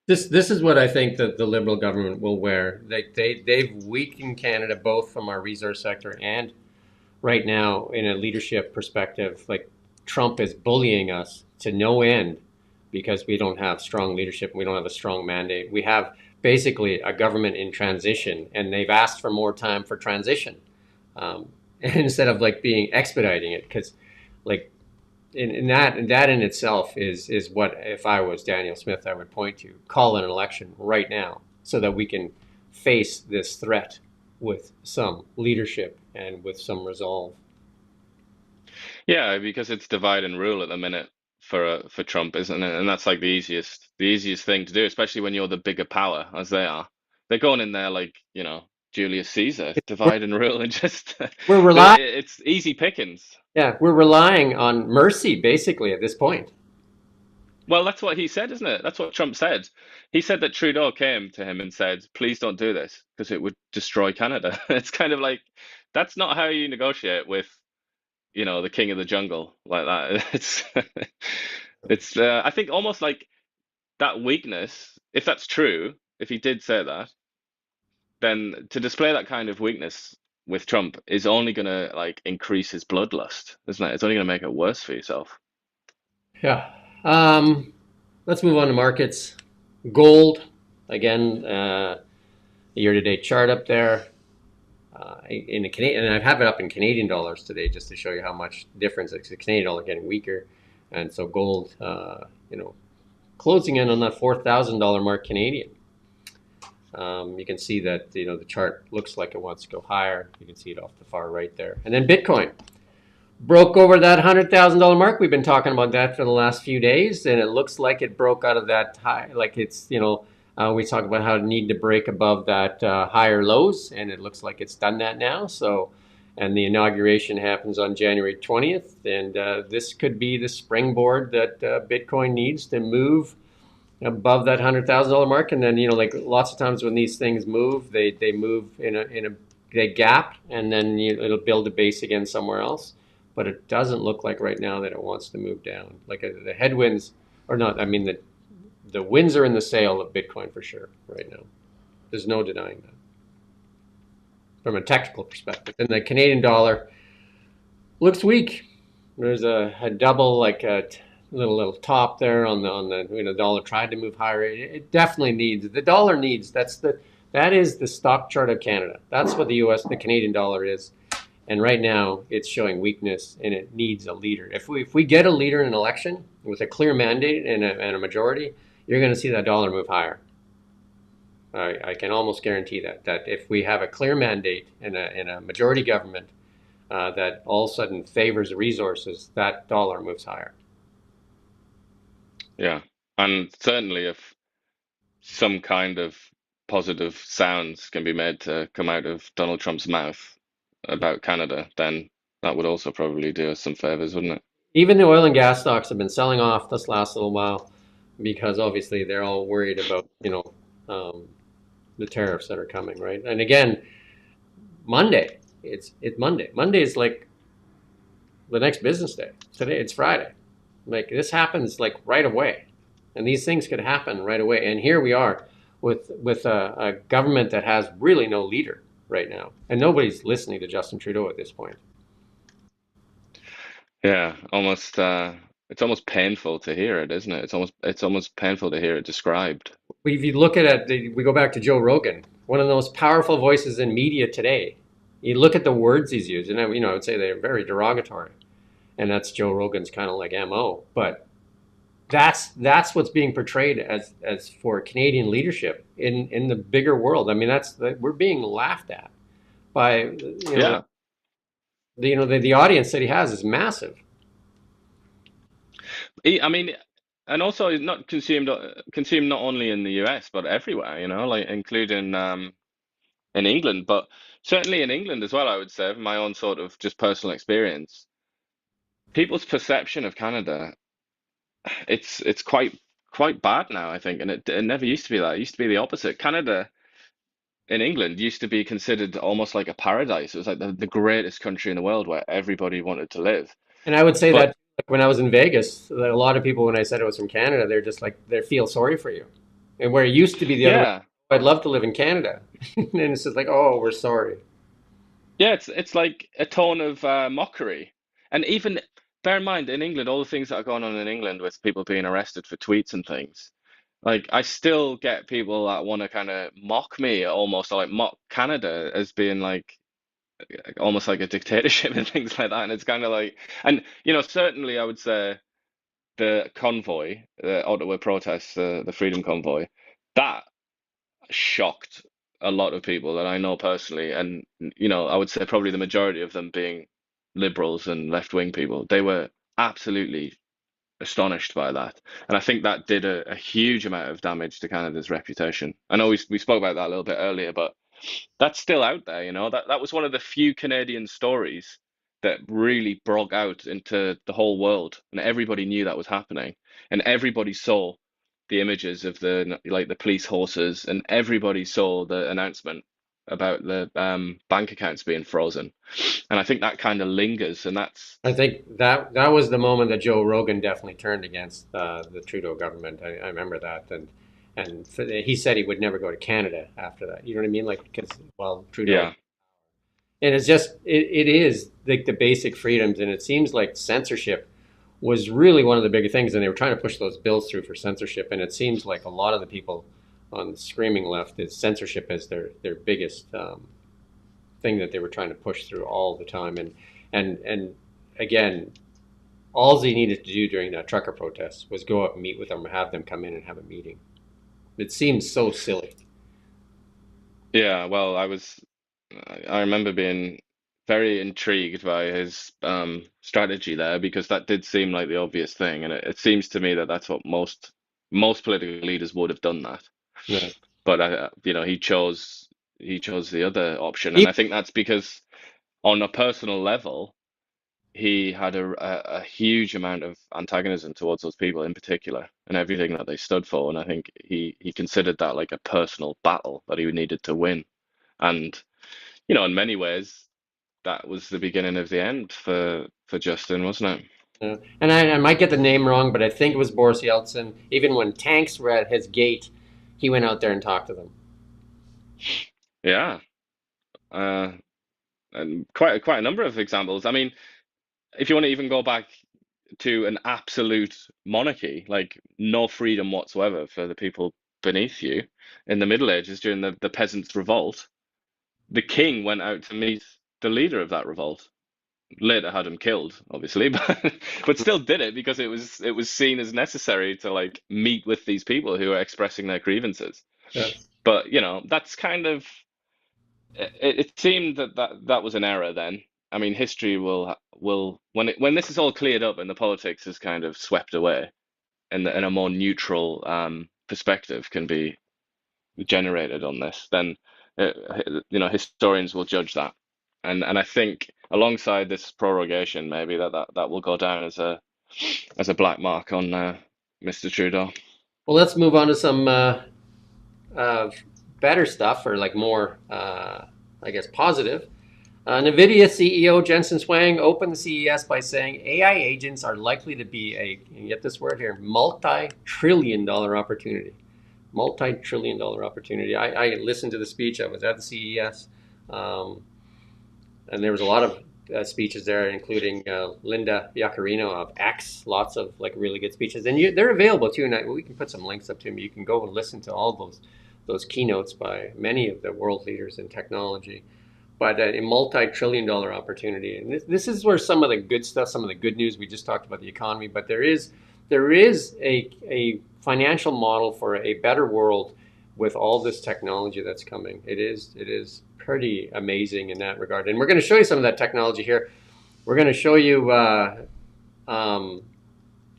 This is what I think that the Liberal government will wear. They've weakened Canada both from our resource sector and right now in a leadership perspective. Like Trump is bullying us to no end because we don't have strong leadership. We don't have a strong mandate. We have basically a government in transition, and they've asked for more time for transition instead of like being expediting it because like and that in itself is what if I was Daniel Smith I would point to call an election right now so that we can face this threat with some leadership and with some resolve. Yeah, because it's divide and rule at the minute for Trump, isn't it? And that's like the easiest thing to do, especially when you're the bigger power as they are. They're going in there like, Julius Caesar, We're, divide and rule, and just we're relying, it's easy pickings. yeah, we're relying on mercy basically at this point. Well, that's what he said, isn't it? That's what Trump said. He said that Trudeau came to him and said, "Please don't do this because it would destroy Canada." It's kind of like that's not how you negotiate with, the king of the jungle like that. It's I think almost like that weakness, if that's true, if he did say that, then to display that kind of weakness with Trump is only gonna like increase his bloodlust, isn't it? It's only gonna make it worse for yourself. Yeah. Um, let's move on to markets. Gold, again, year-to-date chart up there. In the Canadian, and I have it up in Canadian dollars today just to show you how much difference. It's the Canadian dollar getting weaker, and so gold, closing in on that $4,000 mark Canadian. You can see that the chart looks like it wants to go higher. You can see it off the far right there, and then Bitcoin broke over that $100,000 mark. We've been talking about that for the last few days, and it looks like it broke out of that high. Like we talk about how it need to break above that higher lows, and it looks like it's done that now. So, and the inauguration happens on January 20th, and this could be the springboard that Bitcoin needs to move above that $100,000 mark. And then like lots of times when these things move, they move in a they gap, and then it'll build a base again somewhere else. But it doesn't look like right now that it wants to move down. Like the headwinds, or not. I mean the winds are in the sail of Bitcoin for sure right now. There's no denying that from a technical perspective. And the Canadian dollar looks weak. There's a double, like a little top there on the dollar tried to move higher. It definitely needs, the dollar needs, that is the stock chart of Canada. That's what the Canadian dollar is. And right now it's showing weakness, and it needs a leader. If we get a leader in an election with a clear mandate and a majority, you're going to see that dollar move higher. I can almost guarantee that if we have a clear mandate and a majority government that all of a sudden favors resources, that dollar moves higher. Yeah, and certainly if some kind of positive sounds can be made to come out of Donald Trump's mouth about Canada, then that would also probably do us some favors, wouldn't it? Even the oil and gas stocks have been selling off this last little while because obviously they're all worried about um, the tariffs that are coming, right? And again, Monday, it's Monday. Monday is like the next business day. Today it's Friday. Like this happens like right away, and these things could happen right away. And here we are with a government that has really no leader right now, and nobody's listening to Justin Trudeau at this point. Yeah, almost it's almost painful to hear it, isn't it? It's almost painful to hear it described. If you look at it, we go back to Joe Rogan, one of the most powerful voices in media today. You look at the words he's used, and I would say they're very derogatory, and that's Joe Rogan's kind of like MO. But that's what's being portrayed as for Canadian leadership in the bigger world. I mean, we're being laughed at by Yeah. the audience that he has is massive. I mean, and also it's not consumed not only in the US but everywhere, like including in England, but certainly in England as well, I would say, from my own sort of just personal experience, people's perception of Canada, it's quite bad now, I think, and it never used to be that. It used to be the opposite. Canada in England used to be considered almost like a paradise. It was like the greatest country in the world where everybody wanted to live. And I would say But that like when I was in Vegas, that a lot of people, when I said it was from Canada, they're just like they feel sorry for you. And where it used to be the other way, yeah, I'd love to live in Canada, and it's just like, oh, we're sorry. yeah, it's like a tone of mockery. And even bear in mind in England, all the things that are going on in England with people being arrested for tweets and things. Like I still get people that want to kind of mock me almost, or like mock Canada as being like almost like a dictatorship and things like that. And it's kind of like, and certainly I would say the convoy, the Ottawa protests, the Freedom Convoy, that shocked a lot of people that I know personally. And I would say probably the majority of them being liberals and left-wing people. They were absolutely astonished by that. And I think that did a huge amount of damage to Canada's reputation. I know we spoke about that a little bit earlier, but that's still out there, that was one of the few Canadian stories that really broke out into the whole world, and everybody knew that was happening, and everybody saw the images of the police horses, and everybody saw the announcement about the bank accounts being frozen, and I think that kind of lingers, and that's I think that was the moment that Joe Rogan definitely turned against the Trudeau government. I remember that, and he said he would never go to Canada after that. You know what I mean? Like because well, Trudeau, Yeah. and it's just it is like the basic freedoms, and it seems like censorship was really one of the bigger things, and they were trying to push those bills through for censorship, and it seems like a lot of the people on the screaming left is censorship as their biggest thing that they were trying to push through all the time, and again, all they needed to do during that trucker protest was go up and meet with them, or have them come in and have a meeting. It seems so silly. Yeah, well, I remember being very intrigued by his strategy there because that did seem like the obvious thing, and it seems to me that that's what most political leaders would have done that. Yeah. But he chose the other option, and Even, I think that's because on a personal level, he had a huge amount of antagonism towards those people in particular and everything that they stood for, and I think he considered that like a personal battle that he needed to win. And in many ways, that was the beginning of the end for Justin, wasn't it? and I might get the name wrong, but I think it was Boris Yeltsin. Even when tanks were at his gate, he went out there and talked to them. Yeah, uh, and quite a number of examples. I mean, if you want to even go back to an absolute monarchy, like no freedom whatsoever for the people beneath you in the Middle Ages during the Peasants' Revolt, the king went out to meet the leader of that revolt. Later had him killed, obviously, but still did it because it was seen as necessary to like meet with these people who are expressing their grievances. Yeah. But that's kind of it seemed that was an error then. I mean, history will when this is all cleared up and the politics is kind of swept away and a more neutral perspective can be generated on this, then historians will judge that, and I think alongside this prorogation, maybe that will go down as a black mark on Mr. Trudeau. Well, let's move on to some uh, better stuff, or like more, I guess, positive. NVIDIA CEO Jensen Huang opened the CES by saying AI agents are likely to be you get this word here, multi-trillion-dollar opportunity. Multi-trillion-dollar opportunity. I listened to the speech. I was at the CES, um, and there was a lot of speeches there, including Linda Yaccarino of X. Lots of like really good speeches, and they're available too. And we can put some links up to them. You can go and listen to all those keynotes by many of the world leaders in technology. But a multi-trillion-dollar opportunity, and this is where some of the good stuff, some of the good news. We just talked about the economy, but there is a financial model for a better world with all this technology that's coming. It is pretty amazing in that regard, and we're going to show you some of that technology here. We're going to show you, and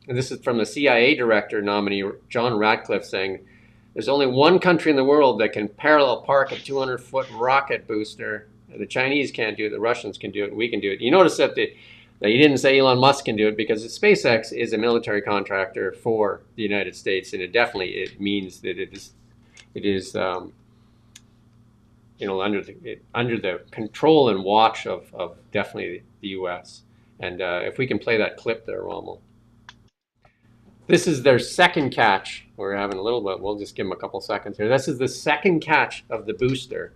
this is from the CIA director nominee John Ratcliffe saying, "There's only one country in the world that can parallel park a 200-foot rocket booster. The Chinese can't do it. The Russians can do it. We can do it." You notice that he didn't say Elon Musk can do it because SpaceX is a military contractor for the United States, and it means that it is under the control and watch of definitely the U.S. And if we can play that clip there, Rommel. This is their second catch. We're having a little bit. We'll just give them a couple seconds here. This is the second catch of the booster.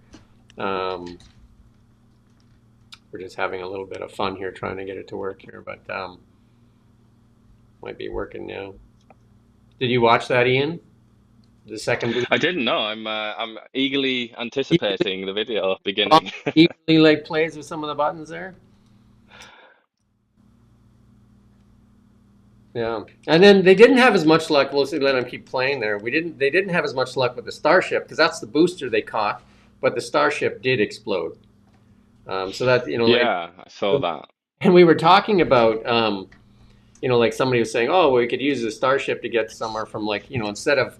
We're just having a little bit of fun here, trying to get it to work here, but might be working now. Did you watch that, Ian? The second booster? I didn't know. I'm eagerly anticipating the video beginning. Equally like plays with some of the buttons there. Yeah, and then they didn't have as much luck. We'll see, let them keep playing there. They didn't have as much luck with the Starship because that's the booster they caught, but the Starship did explode. So that Yeah, I saw that. and we were talking about like somebody was saying, oh, well, we could use the Starship to get somewhere from instead of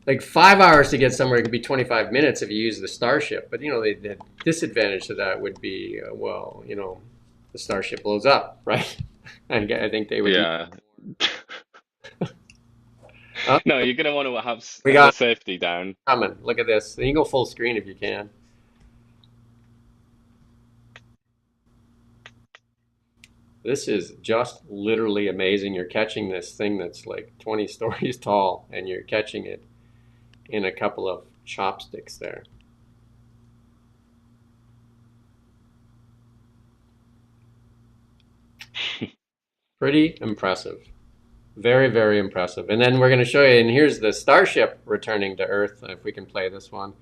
like 5 hours to get somewhere, it could be 25 minutes if you use the Starship. But the disadvantage to that would be, the Starship blows up, right? I think they would. Yeah. Oh, No, you're gonna want to have we the got safety down. coming. Look at this. You can go full screen if you can. This is just literally amazing. You're catching this thing that's like 20 stories tall, and you're catching it in a couple of chopsticks there. Pretty impressive. Very, very impressive. And then we're going to show you, and here's the Starship returning to Earth, if we can play this one.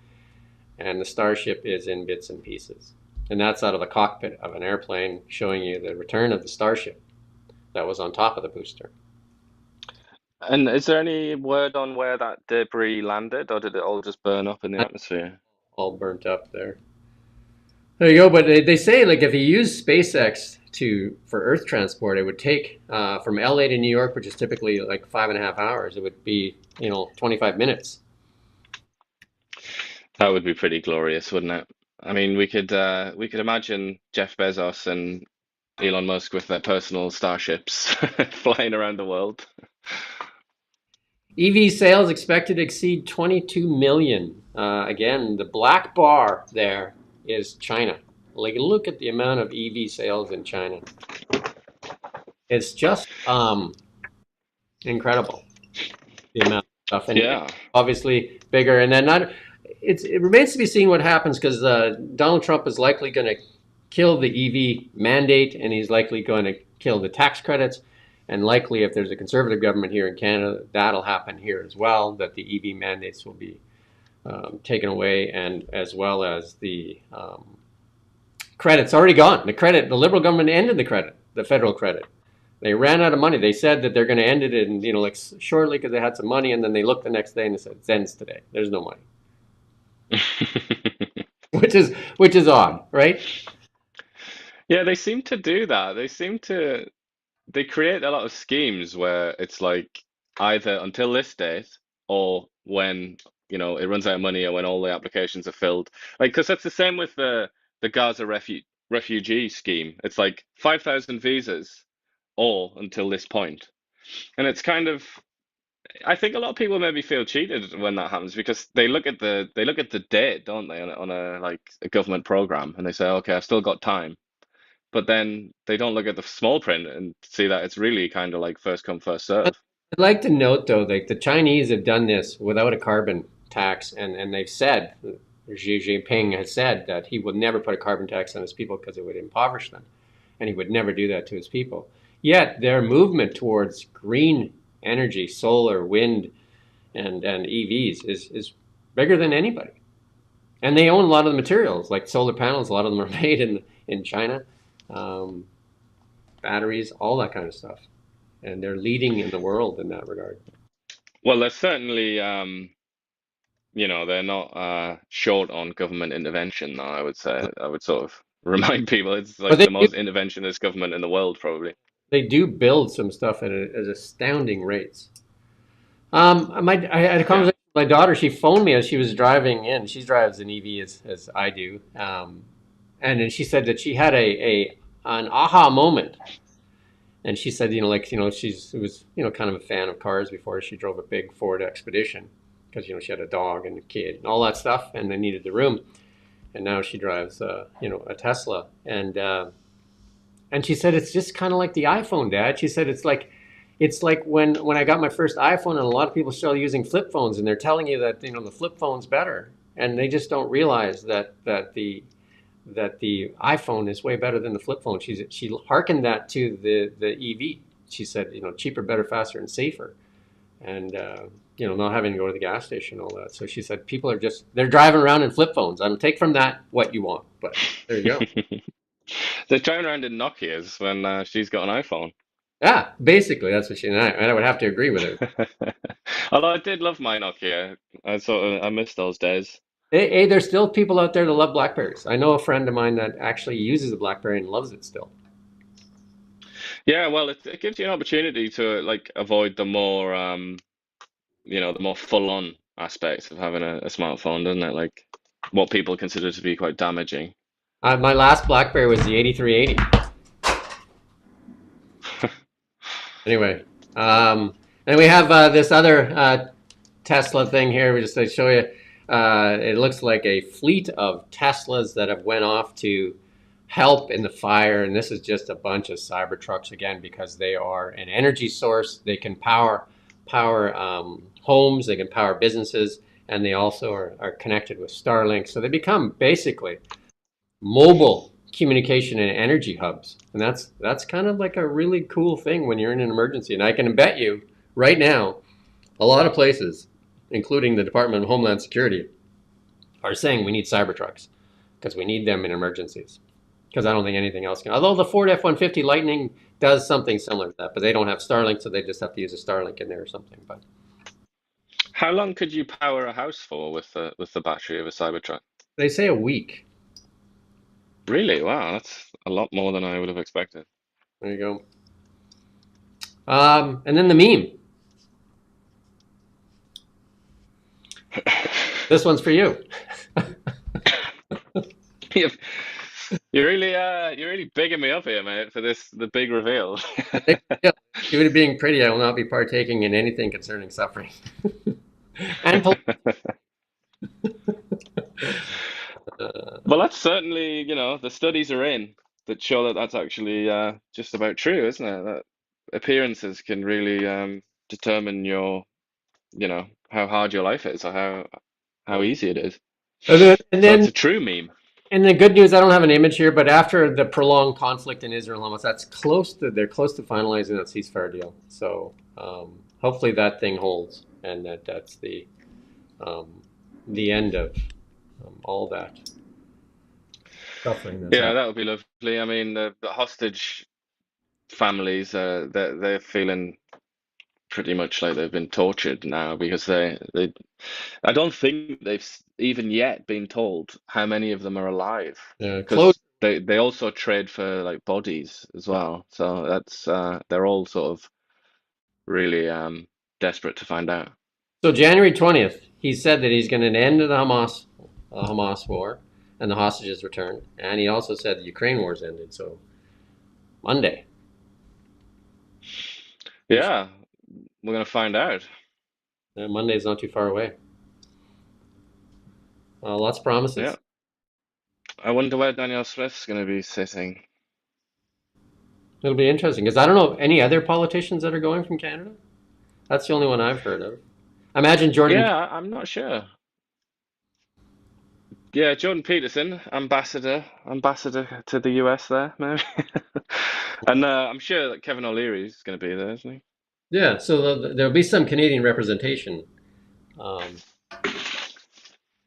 And the Starship is in bits and pieces. And that's out of the cockpit of an airplane, showing you the return of the Starship that was on top of the booster. And is there any word on where that debris landed, or did it all just burn up in the atmosphere? All burnt up there. There you go. But they say, like, if you use SpaceX for Earth transport, it would take from LA to New York, which is typically like 5.5 hours. It would be 25 minutes. That would be pretty glorious, wouldn't it? I mean, we could imagine Jeff Bezos and Elon Musk with their personal starships flying around the world. EV sales expected to exceed 22 million. Again, the black bar there is China. Like, look at the amount of EV sales in China. It's just incredible, the amount of stuff. And Yeah. obviously bigger. And then it remains to be seen what happens, because Donald Trump is likely going to kill the EV mandate, and he's likely going to kill the tax credits. And likely, if there's a conservative government here in Canada, that'll happen here as well, that the EV mandates will be taken away, and as well as the credit's already gone. The Liberal government ended the federal credit. They ran out of money. They said that they're going to end it in, like shortly, because they had some money, and then they looked the next day and they said, it ends today. There's no money. which is odd, right? Yeah, they seem to do that. They create a lot of schemes where it's like either until this date, or when, it runs out of money, or when all the applications are filled. Like, because that's the same with the Gaza refugee scheme. It's like 5,000 visas, all until this point. And it's kind of, I think a lot of people maybe feel cheated when that happens, because they look at the date, don't they, on a like a government program, and they say, okay, I've still got time. But then they don't look at the small print and see that it's really kind of like first come, first serve. I'd like to note, though, like the Chinese have done this without a carbon tax, and they've said, Xi Jinping has said that he would never put a carbon tax on his people because it would impoverish them, and he would never do that to his people. Yet their movement towards green energy, solar, wind, and EVs is bigger than anybody. And they own a lot of the materials, like solar panels. A lot of them are made in China. Batteries, all that kind of stuff. And they're leading in the world in that regard. Well, they're certainly, they're not short on government intervention, though, I would say. I would sort of remind people it's But like the most interventionist government in the world, probably. they do build some stuff at astounding rates. I had a conversation Yeah. with my daughter. She phoned me as she was driving in. She drives an EV as I do. And then she said that she had an aha moment. And she said, she was, kind of a fan of cars before. She drove a big Ford Expedition because, she had a dog and a kid and all that stuff, and they needed the room. And now she drives, a Tesla. And she said, it's just kind of like the iPhone, Dad. She said, it's like when I got my first iPhone, and a lot of people still using flip phones, and they're telling you that, the flip phone's better. And they just don't realize that the iPhone is way better than the flip phone. She hearkened that to the EV. She said, cheaper, better, faster, and safer, and not having to go to the gas station and all that. So she said people they're driving around in flip phones. I don't take from that what you want, but there you go. They're driving around in Nokias when she's got an iPhone. Yeah, basically that's what and I would have to agree with her. Although I did love my Nokia. I miss those days. Hey, there's still people out there that love Blackberries. I know a friend of mine that actually uses a Blackberry and loves it still. Yeah, well, it gives you an opportunity to like avoid the more full-on aspects of having a smartphone, doesn't it? Like what people consider to be quite damaging. My last BlackBerry was the 8380. Anyway, and we have this other Tesla thing here. We just to show you. It looks like a fleet of Teslas that have went off to help in the fire, and this is just a bunch of Cybertrucks again because they are an energy source. They can power homes. They can power businesses, and they also are connected with Starlink. So they become basically mobile communication and energy hubs. And that's kind of like a really cool thing when you're in an emergency. And I can bet you right now, a lot of places, including the Department of Homeland Security, are saying we need Cybertrucks because we need them in emergencies. Because I don't think anything else can. Although the Ford F-150 Lightning does something similar to that, but they don't have Starlink, so they just have to use a Starlink in there or something. But How long could you power a house for with the battery of a Cybertruck? they say a week. Really? Wow, that's a lot more than I would have expected. There you go. And then the meme. This one's for you. You're you're really bigging me up here, mate, for the big reveal. Due to being pretty, I will not be partaking in anything concerning suffering. And Well, that's certainly, the studies are in that show that that's actually just about true, isn't it? That appearances can really determine how hard your life is or how easy it is. and So it's then a true meme. and the good news, I don't have an image here, but after the prolonged conflict in Israel and Hamas, they're close to finalizing that ceasefire deal. So hopefully that thing holds, and that's the end of all that suffering that's Yeah, happening. that would be lovely. I mean, the hostage families, they're feeling pretty much like they've been tortured now because they I don't think even yet been told how many of them are alive Close. because they also trade for like bodies as well. So that's they're all sort of really desperate to find out. So January 20th, he said that he's going to end the Hamas war and the hostages returned, and he also said the Ukraine war's ended. So Monday, Yeah, we're gonna find out. Monday is not too far away. Lots of promises. Yeah, I wonder where Danielle Smith's gonna be sitting. It'll be interesting because I don't know any other politicians that are going from Canada. That's the only one I've heard of. I imagine Jordan. Yeah, I'm not sure. Yeah, Jordan Peterson, ambassador to the US there, maybe. And I'm sure that Kevin O'Leary's going to be there, isn't he? Yeah, so there'll be some Canadian representation. Um,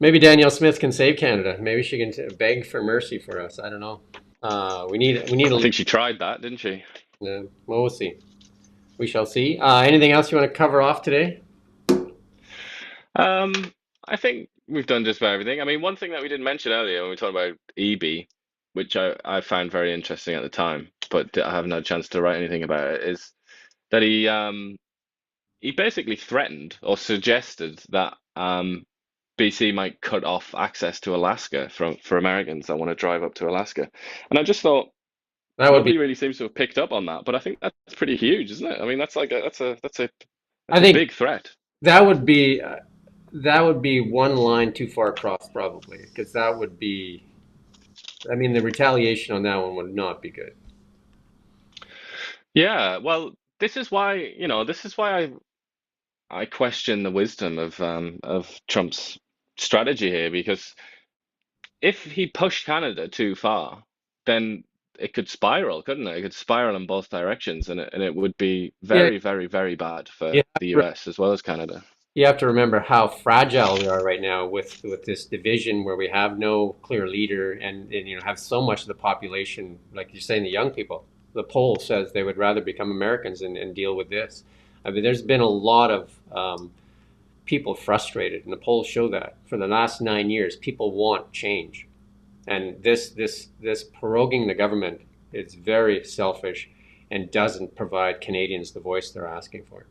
maybe Danielle Smith can save Canada. Maybe she can beg for mercy for us. I don't know. We need I a. think she tried that, didn't she? Well, we'll see. We shall see. Anything else you want to cover off today? I think we've done just about everything. I mean, one thing that we didn't mention earlier when we talked about EB, which I found very interesting at the time, but I haven't had a chance to write anything about it, is that he basically threatened or suggested that BC might cut off access to Alaska for Americans that want to drive up to Alaska. And I just thought That would be. nobody really seems to have picked up on that, but I think that's pretty huge, isn't it? I mean, that's like I that's a think big threat. that would be that would be one line too far across, probably, because that would be. I mean, the retaliation on that one would not be good. Yeah, well, this is why I question the wisdom of Trump's strategy here because if he pushed Canada too far, then it could spiral, couldn't it? It could spiral in both directions, and it would be Yeah, very, very, very bad for you the have US as well as Canada. you have to remember how fragile we are right now with this division where we have no clear leader and have so much of the population, like you're saying, the young people. The poll says they would rather become Americans and deal with this. I mean, there's been a lot of people frustrated, and the polls show that for the last 9 years, people want change, and this proroguing the government is very selfish and doesn't provide Canadians the voice they're asking for.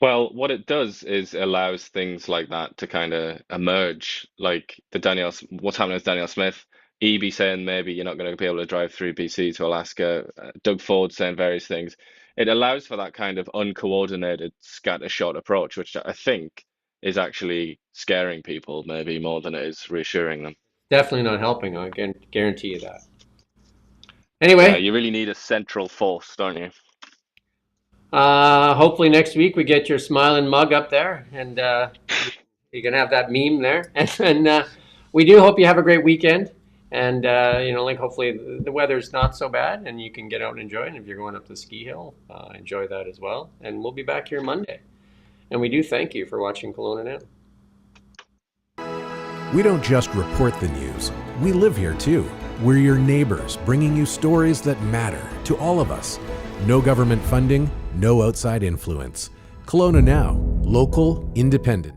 Well, what it does is allows things like that to kind of emerge, like what's happening with Danielle Smith, EB saying maybe you're not going to be able to drive through BC to Alaska, Doug Ford saying various things. It allows for that kind of uncoordinated, scattershot approach, which I think is actually scaring people maybe more than it is reassuring them. Definitely not helping. I can guarantee you that. Yeah, Anyway, you really need a central force, don't you? hopefully next week we get your smiling mug up there, and You can have that meme there. And we do hope you have a great weekend. And, like hopefully the weather's not so bad and you can get out and enjoy it. And if you're going up the ski hill, enjoy that as well. And we'll be back here Monday. And we do thank you for watching Kelowna Now. We don't just report the news. We live here too. We're your neighbors, bringing you stories that matter to all of us. No government funding, no outside influence. Kelowna Now, local, independent.